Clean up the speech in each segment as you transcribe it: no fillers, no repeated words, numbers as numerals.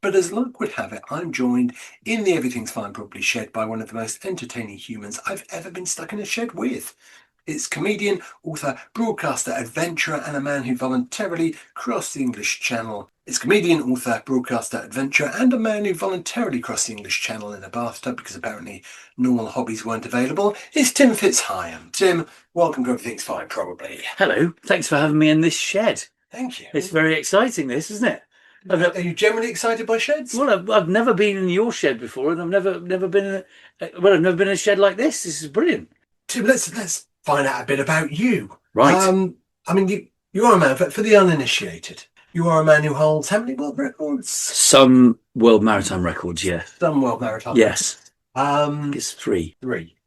But as luck would have it, I'm joined in the Everything's Fine Probably shed by one of the most entertaining humans I've ever been stuck in a shed with. It's comedian, author, broadcaster, adventurer, and a man who voluntarily crossed the English Channel. It's comedian, author, broadcaster, adventurer, and a man who voluntarily crossed the English Channel in a bathtub because apparently normal hobbies weren't available. It's Tim Fitzhyam. Tim, welcome to Everything's Fine Probably. Hello, thanks for having me in this shed. Thank you. It's very exciting, this, isn't it? Are you generally excited by sheds? Well, I've never been in your shed before, and I've never been I've never been in a shed like this. This is brilliant. Tim, let's find out a bit about you. Right. I mean, you are a man, for the uninitiated, you are a man who holds how many world records? Some world maritime records, yeah. Some world maritime Yes. records. It's three.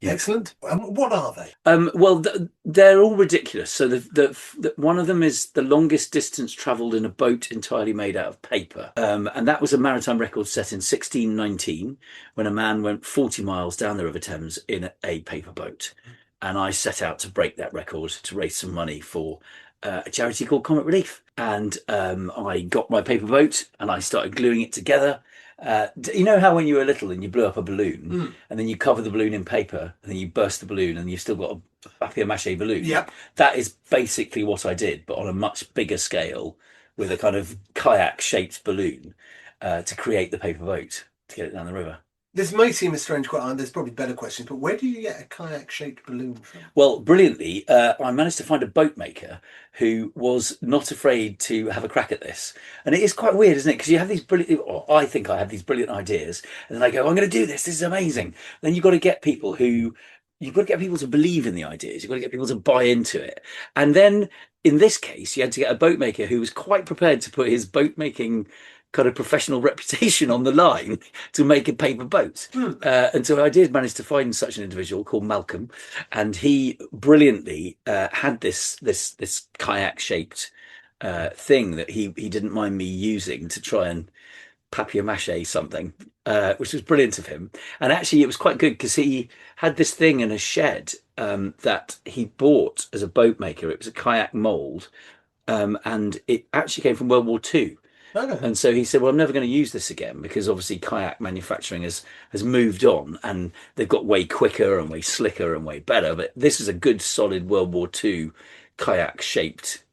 Yeah. Excellent. What are they? Well, they're all ridiculous. So the one of them is the longest distance travelled in a boat entirely made out of paper. And that was a maritime record set in 1619 when a man went 40 miles down the River Thames in a paper boat. And I set out to break that record to raise some money for a charity called Comic Relief. And I got my paper boat and I started gluing it together. You know how when you were little and you blew up a balloon and then you cover the balloon in paper and then you burst the balloon and you've still got a papier-mâché balloon? Yep. That is basically what I did, but on a much bigger scale with a kind of kayak-shaped balloon to create the paper boat to get it down the river. This may seem a strange question. There's probably better questions, but where do you get a kayak-shaped balloon from? Well, brilliantly, I managed to find a boat maker who was not afraid to have a crack at this. And it is quite weird, isn't it? Because you have these brilliant, or I think I have these brilliant ideas, and then I go, I'm going to do this. This is amazing. Then you've got to get people to believe in the ideas. You've got to get people to buy into it. And then in this case, you had to get a boat maker who was quite prepared to put his boat making kind of professional reputation on the line to make a paper boat. And so I did manage to find such an individual called Malcolm, and he brilliantly had this kayak shaped thing that he didn't mind me using to try and papier-mâché something, which was brilliant of him. And actually it was quite good because he had this thing in a shed that he bought as a boat maker. It was a kayak mold, and it actually came from World War II. Okay. And so he said, well, I'm never going to use this again because obviously kayak manufacturing has moved on and they've got way quicker and way slicker and way better. But this is a good, solid World War II kayak shaped,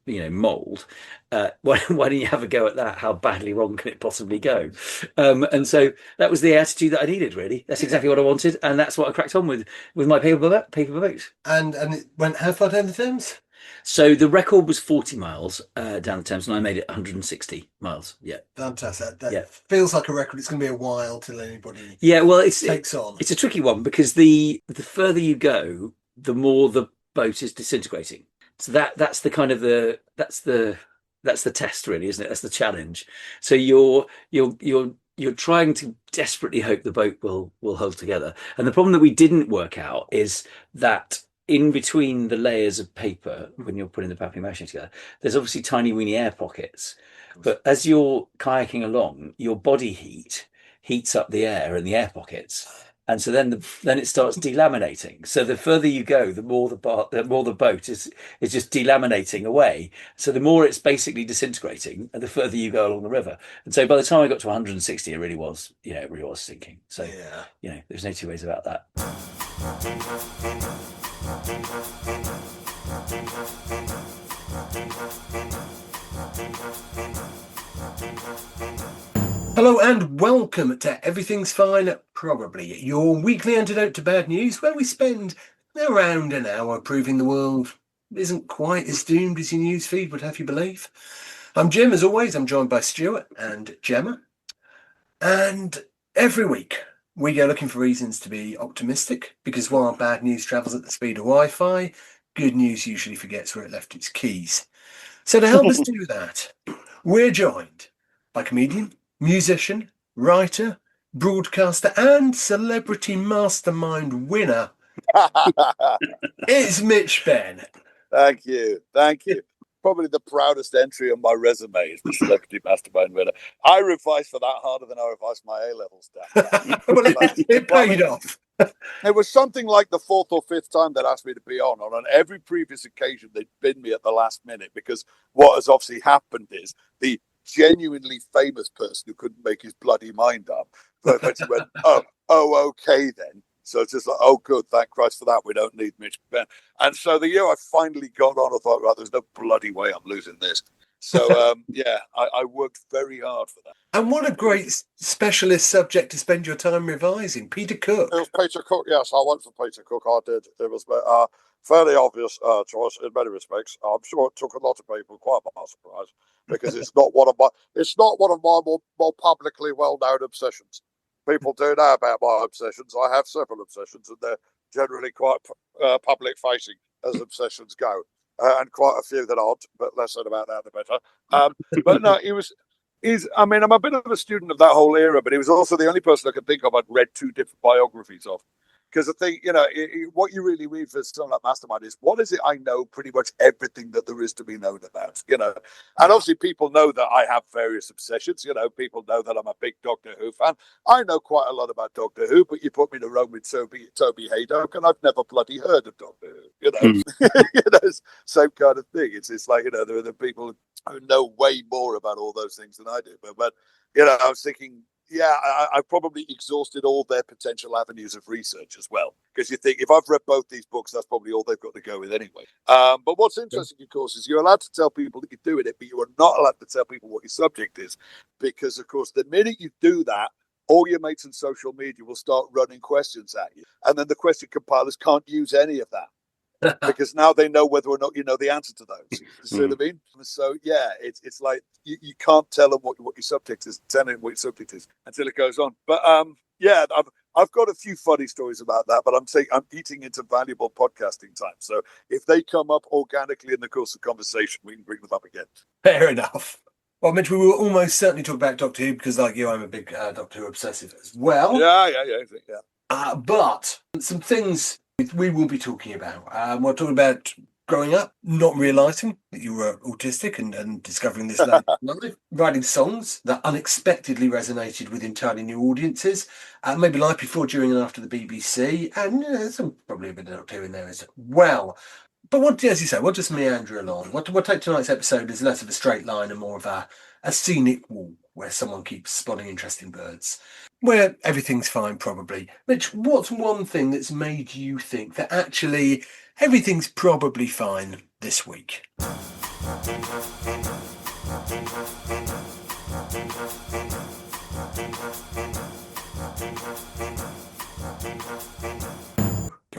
mold. Why don't you have a go at that? How badly wrong can it possibly go? And so that was the attitude that I needed, really. That's exactly what I wanted. And that's what I cracked on with my paper boat. And it went how far down the Thames? So the record was 40 miles down the Thames, and I made it 160 miles. Yeah, fantastic. That feels like a record. It's going to be a while till anybody. Yeah, well, takes on. It's a tricky one because the further you go, the more the boat is disintegrating. So that's the kind of that's the test, really, isn't it? That's the challenge. So you're trying to desperately hope the boat will hold together. And the problem that we didn't work out is that in between the layers of paper, when you're putting the papier-mâché together, there's obviously tiny weeny air pockets. But as you're kayaking along, your body heats up the air in the air pockets, and so then it starts delaminating. So the further you go, the more the boat is just delaminating away. So the more it's basically disintegrating, and the further you go along the river. And so by the time I got to 160, it really was sinking. So there's no two ways about that. Hello and welcome to Everything's Fine Probably, your weekly antidote to bad news, where we spend around an hour proving the world isn't quite as doomed as your news feed would have you believe. I'm Jim, as always. I'm joined by Stuart and Gemma, and every week we go looking for reasons to be optimistic, because while bad news travels at the speed of Wi-Fi, good news usually forgets where it left its keys. So to help us do that, we're joined by comedian, musician, writer, broadcaster, and celebrity mastermind winner. It's Mitch Benn. Thank you. Probably the proudest entry on my resume is the celebrity mastermind winner. I revised for that harder than I revised my A-level stuff. Well, it paid off. It was something like the fourth or fifth time they'd asked me to be on. On every previous occasion, they'd bin me at the last minute, because what has obviously happened is the genuinely famous person who couldn't make his bloody mind up, but he went, okay then. So it's just like, oh, good, thank Christ for that. We don't need Mitch Ben. And so the year I finally got on, I thought, right, there's no bloody way I'm losing this. So, I worked very hard for that. And what a great specialist subject to spend your time revising. Peter Cook. It was Peter Cook, yes. I went for Peter Cook. I did. It was a fairly obvious choice in many respects. I'm sure it took a lot of people quite by surprise, because it's not one of my more publicly well-known obsessions. People do know about my obsessions. I have several obsessions, and they're generally quite public-facing as obsessions go. And quite a few that aren't, but less said about that, the better. But no, I'm a bit of a student of that whole era, but he was also the only person I could think of I'd read two different biographies of. Because the thing, what you really read for someone like Mastermind is, what is it I know pretty much everything that there is to be known about, And obviously people know that I have various obsessions, people know that I'm a big Doctor Who fan. I know quite a lot about Doctor Who, but you put me in a room with Toby Haydock, and I've never bloody heard of Doctor Who, same kind of thing. It's like, there are the people who know way more about all those things than I do. But I was thinking, I've probably exhausted all their potential avenues of research as well. Because you think, if I've read both these books, that's probably all they've got to go with anyway. But what's interesting, of course, is you're allowed to tell people that you're doing it, but you are not allowed to tell people what your subject is. Because, of course, the minute you do that, all your mates on social media will start running questions at you. And then the question compilers can't use any of that. Because now they know whether or not you know the answer to those. You see what I mean? So it's like you can't tell them what your subject is, tell them what your subject is until it goes on. But I've got a few funny stories about that, but I'm eating into valuable podcasting time. So if they come up organically in the course of conversation, we can bring them up again. Fair enough. Well, Mitch, we will almost certainly talk about Doctor Who, because like you, I'm a big Doctor Who obsessive as well. Yeah. But some things we will be talking about. We're talking about growing up, not realising that you were autistic and discovering this later in life, writing songs that unexpectedly resonated with entirely new audiences, maybe life before, during and after the BBC, and some probably a bit of Doctor Who in there as well. But as you say, we'll just meander along. We'll take tonight's episode as less of a straight line and more of a scenic walk where someone keeps spotting interesting birds, where everything's fine, probably. Mitch, what's one thing that's made you think that actually everything's probably fine this week?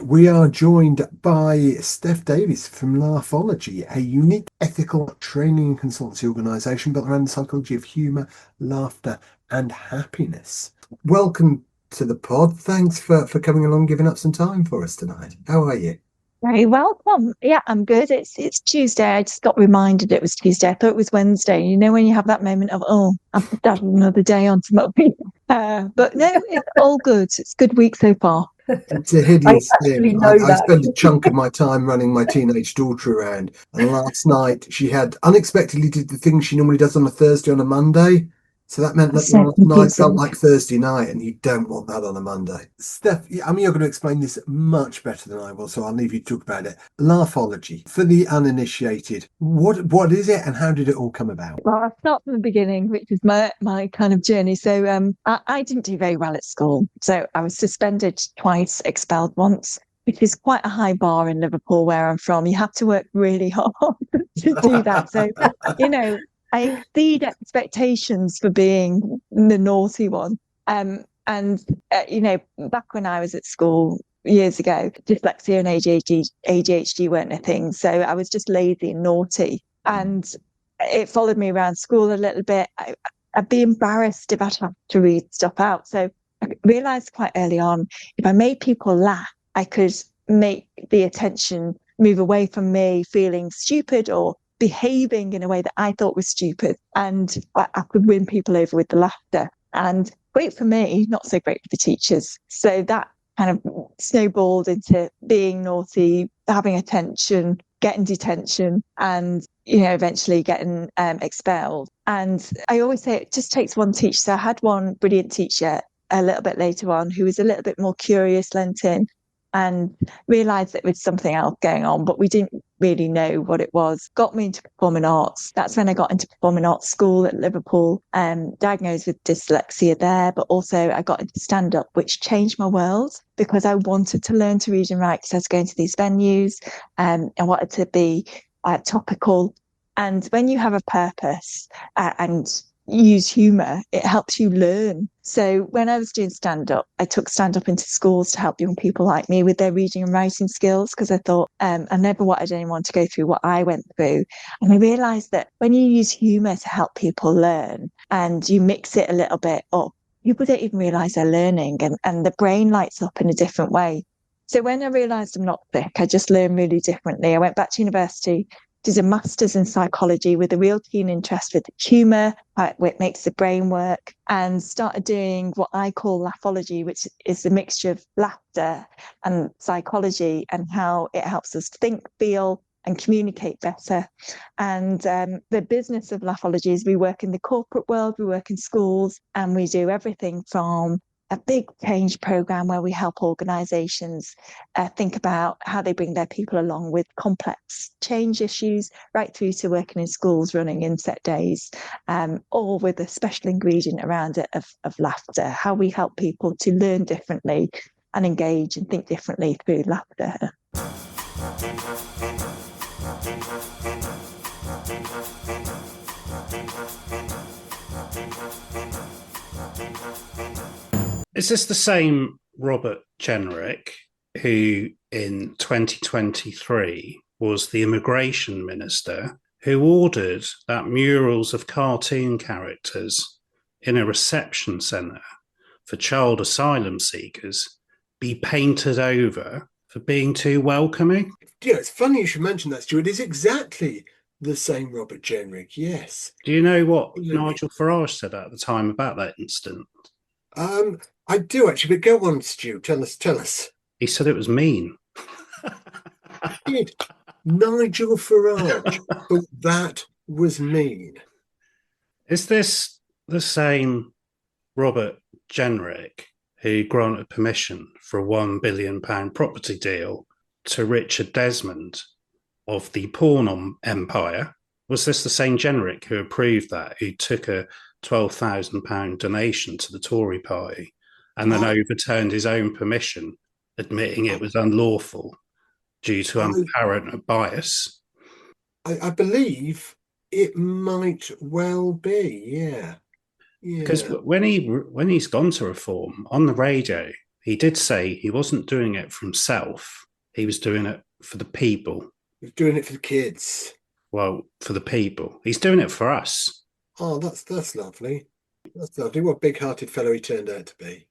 We are joined by Steph Davies from Laughology, a unique ethical training and consultancy organisation built around the psychology of humour, laughter and happiness. Welcome to the pod. Thanks for coming along, giving up some time for us tonight. How are you? Very welcome. Yeah, I'm good. It's Tuesday. I just got reminded it was Tuesday. I thought it was Wednesday. When you have that moment of, I've added another day onto my week. But no, it's all good. It's a good week so far. It's a hideous thing. I that. spend a chunk of my time running my teenage daughter around, and last night she had unexpectedly did the thing she normally does on a Thursday on a Monday. So that meant that last night felt like Thursday night, and you don't want that on a Monday. Steph, you're going to explain this much better than I will, so I'll leave you to talk about it. Laughology, for the uninitiated, what is it, and how did it all come about? Well, I'll start from the beginning, which is my kind of journey. So I didn't do very well at school. So I was suspended twice, expelled once, which is quite a high bar in Liverpool, where I'm from. You have to work really hard to do that. So, I exceed expectations for being the naughty one. Back when I was at school years ago, dyslexia and ADHD weren't a thing. So I was just lazy and naughty. And it followed me around school a little bit. I'd be embarrassed if I'd have to read stuff out. So I realised quite early on, if I made people laugh, I could make the attention move away from me feeling stupid or behaving in a way that I thought was stupid, and I could win people over with the laughter. And great for me, not so great for the teachers. So that kind of snowballed into being naughty, having attention, getting detention, and eventually getting expelled. And I always say it just takes one teacher. So I had one brilliant teacher a little bit later on who was a little bit more curious, lent in and realised that there was something else going on, but we didn't really know what it was. Got me into performing arts. That's when I got into performing arts school at Liverpool, diagnosed with dyslexia there, but also I got into stand-up, which changed my world because I wanted to learn to read and write because I was going to these venues. I wanted to be topical. And when you have a purpose and use humour, it helps you learn. So when I was doing stand-up, I took stand-up into schools to help young people like me with their reading and writing skills, because I thought I never wanted anyone to go through what I went through. And I realised that when you use humour to help people learn and you mix it a little bit up, people don't even realise they're learning, and the brain lights up in a different way. So when I realised I'm not thick, I just learned really differently. I went back to university, did a master's in psychology with a real keen interest with humour, how it makes the brain work, and started doing what I call laughology, which is a mixture of laughter and psychology and how it helps us think, feel, and communicate better. And the business of laughology is we work in the corporate world, we work in schools, and we do everything from a big change program where we help organisations think about how they bring their people along with complex change issues, right through to working in schools, running inset days, all with a special ingredient around it of laughter, how we help people to learn differently and engage and think differently through laughter. Is this the same Robert Jenrick who in 2023 was the immigration minister who ordered that murals of cartoon characters in a reception centre for child asylum seekers be painted over for being too welcoming? Yeah, it's funny you should mention that, Stuart. It is exactly the same Robert Jenrick, yes. Do you know what Absolutely. Nigel Farage said at the time about that incident? I do actually, but go on, Stu. Tell us. He said it was mean. Did Nigel Farage thought that was mean? Is this the same Robert Jenrick who granted permission for a £1 billion property deal to Richard Desmond of the porn empire? Was this the same Jenrick who approved that, who took a £12,000 donation to the Tory party and then overturned his own permission, admitting it was unlawful due to apparent bias? I believe it might well be, yeah. Because when he's gone to Reform on the radio, he did say he wasn't doing it for himself. He was doing it for the people. He's doing it for the kids. Well, for the people. He's doing it for us. Oh, that's lovely. That's lovely. What a big-hearted fellow he turned out to be.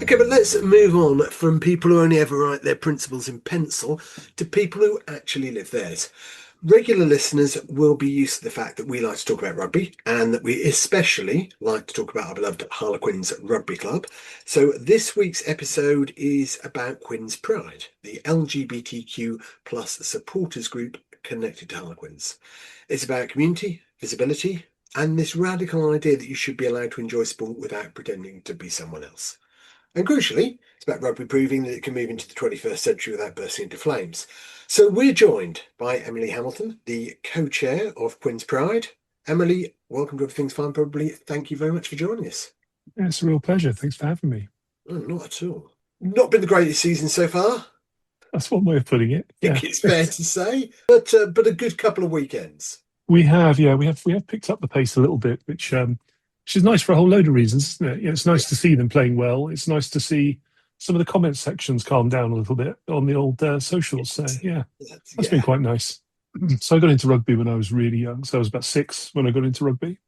Okay, but let's move on from people who only ever write their principles in pencil to people who actually live theirs. Regular listeners will be used to the fact that we like to talk about rugby and that we especially like to talk about our beloved Harlequins Rugby Club. So this week's episode is about Quins Pride, the LGBTQ plus supporters group connected to Harlequins. It's about community, visibility, and this radical idea that you should be allowed to enjoy sport without pretending to be someone else. And crucially, it's about rugby proving that it can move into the 21st century without bursting into flames. So we're joined by Emily Hamilton, the co-chair of Quins Pride. Emily, welcome to Everything's Fine, probably. Thank you very much for joining us. Yeah, it's a real pleasure. Thanks for having me. Oh, not at all. Not been the greatest season so far. That's one way of putting it. I think it's fair to say, but a good couple of weekends. We have picked up the pace a little bit, which is nice for a whole load of reasons, isn't it? Yeah, it's nice to see them playing well. It's nice to see some of the comment sections calm down a little bit on the old socials. So that's been quite nice. So I got into rugby when I was really young. So I was about 6 when I got into rugby.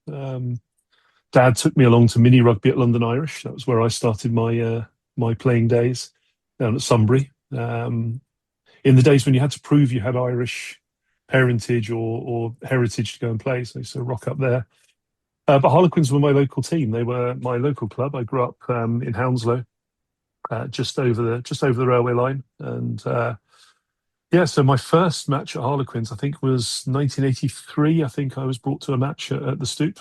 Dad took me along to mini rugby at London Irish. That was where I started my playing days down at Sunbury. In the days when you had to prove you had Irish parentage or heritage to go and play, so rock up there. But Harlequins were my local team. They were my local club. I grew up in Hounslow, just over the railway line, and Yeah, so my first match at Harlequins, I think, was 1983. I think I was brought to a match at the Stoop,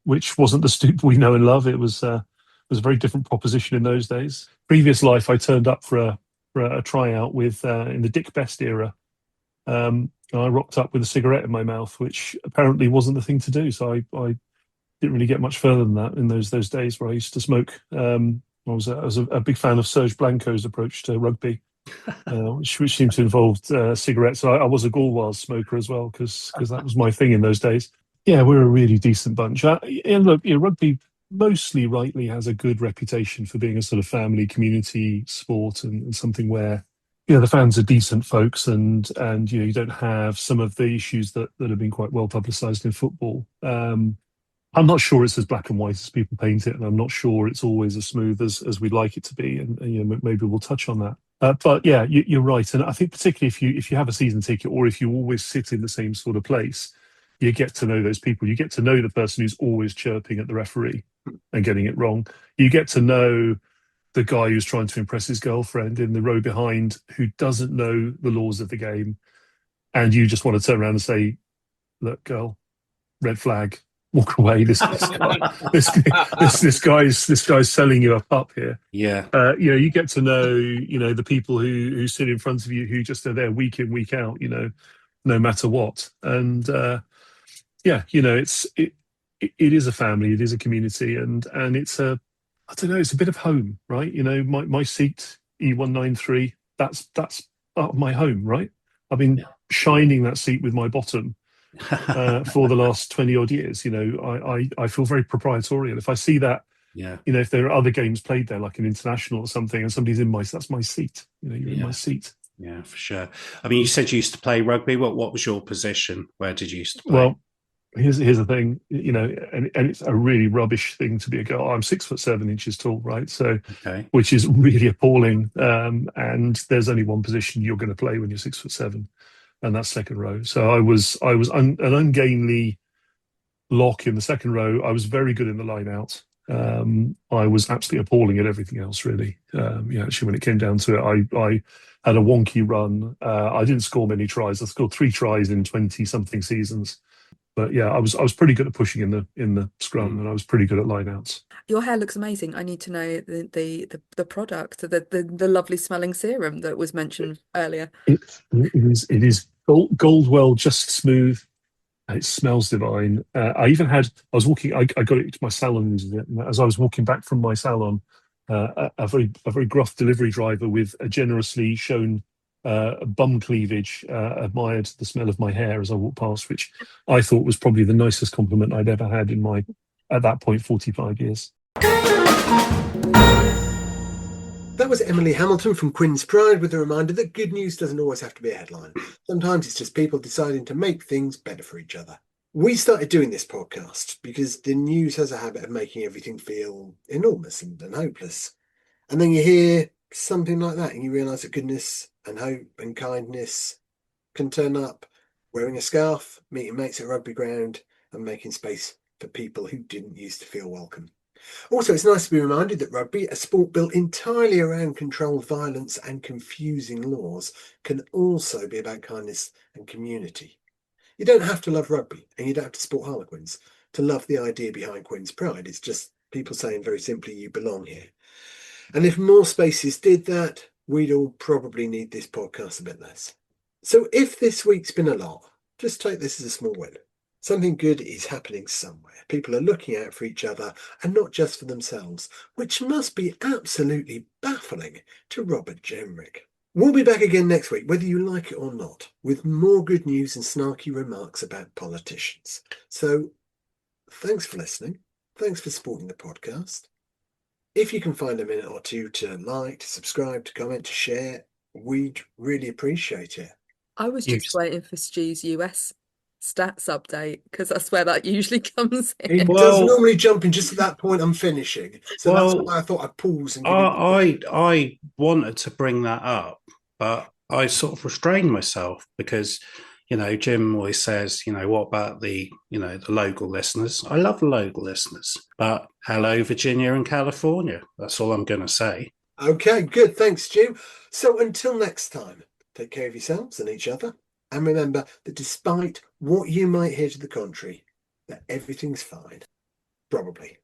which wasn't the Stoop we know and love. It was a very different proposition in those days. Previous life, I turned up for a tryout with in the Dick Best era. And I rocked up with a cigarette in my mouth, which apparently wasn't the thing to do. So I didn't really get much further than that in those days where I used to smoke. I was a big fan of Serge Blanco's approach to rugby. Which seemed to involve cigarettes. I was a Gauloise smoker as well because that was my thing in those days. Yeah, we're a really decent bunch. And look, rugby mostly rightly has a good reputation for being a sort of family community sport and something where the fans are decent folks and you don't have some of the issues that have been quite well publicised in football. I'm not sure it's as black and white as people paint it, and I'm not sure it's always as smooth as we'd like it to be. And maybe we'll touch on that. But yeah, you're right, and I think particularly if you have a season ticket or if you always sit in the same sort of place, you get to know those people. You get to know the person who's always chirping at the referee and getting it wrong. You get to know the guy who's trying to impress his girlfriend in the row behind who doesn't know the laws of the game, and you just want to turn around and say, "Look, girl, red flag." Walk away. This guy's selling you a pup here. Yeah. You get to know the people who sit in front of you who just are there week in week out. No matter what. And it is a family. It is a community, and it's I don't know. It's a bit of home, right? My seat E193. That's my home, right? I've been shining that seat with my bottom. For the last 20 odd years, I feel very proprietorial. If I see that, if there are other games played there, like an international or something, and somebody's in that's my seat. You're in my seat. Yeah, for sure. I mean, you said you used to play rugby. What was your position? Where did you used to play? Well, here's the thing, and it's a really rubbish thing to be a girl. I'm 6'7" tall, right? So, which is really appalling. And there's only one position you're going to play when you're 6'7". And that's second row. So I was an ungainly lock in the second row. I was very good in the line out. I was absolutely appalling at everything else, really. Actually, when it came down to it, I had a wonky run. I didn't score many tries. I scored 3 tries in 20-something seasons. But yeah, I was pretty good at pushing in the scrum, and I was pretty good at line outs. Your hair looks amazing. I need to know the product, the lovely smelling serum that was mentioned earlier. It is Goldwell Just Smooth. It smells divine. I was walking. I got it to my salon, and as I was walking back from my salon, a very gruff delivery driver with a generously shown bum cleavage admired the smell of my hair as I walked past, which I thought was probably the nicest compliment I'd ever had in my, at that point, 45 years. That was Emily Hamilton from Quinn's Pride with a reminder that good news doesn't always have to be a headline. Sometimes it's just people deciding to make things better for each other. We started doing this podcast because the news has a habit of making everything feel enormous and hopeless. And then you hear something like that and you realise that goodness and hope and kindness can turn up wearing a scarf, meeting mates at a rugby ground, and making space for people who didn't used to feel welcome. Also, it's nice to be reminded that rugby, a sport built entirely around controlled violence and confusing laws, can also be about kindness and community. You don't have to love rugby, and you don't have to support Harlequins to love the idea behind Quinn's Pride. It's just people saying very simply, you belong here. And if more spaces did that, we'd all probably need this podcast a bit less. So if this week's been a lot, just take this as a small win. Something good is happening somewhere. People are looking out for each other and not just for themselves, which must be absolutely baffling to Robert Jenrick. We'll be back again next week, whether you like it or not, with more good news and snarky remarks about politicians. So thanks for listening. Thanks for supporting the podcast. If you can find a minute or two to like, to subscribe, to comment, to share, we'd really appreciate it. I was just waiting for Stu's US stats update because that's where that usually comes in. It does normally jump in just at that point I'm finishing. So that's why I thought I'd pause and I wanted to bring that up, but I sort of restrained myself because, Jim always says, what about the local listeners? I love the local listeners, but hello, Virginia and California. That's all I'm going to say. Okay, good. Thanks, Jim. So until next time, take care of yourselves and each other. And remember that despite what you might hear to the contrary, that everything's fine. Probably.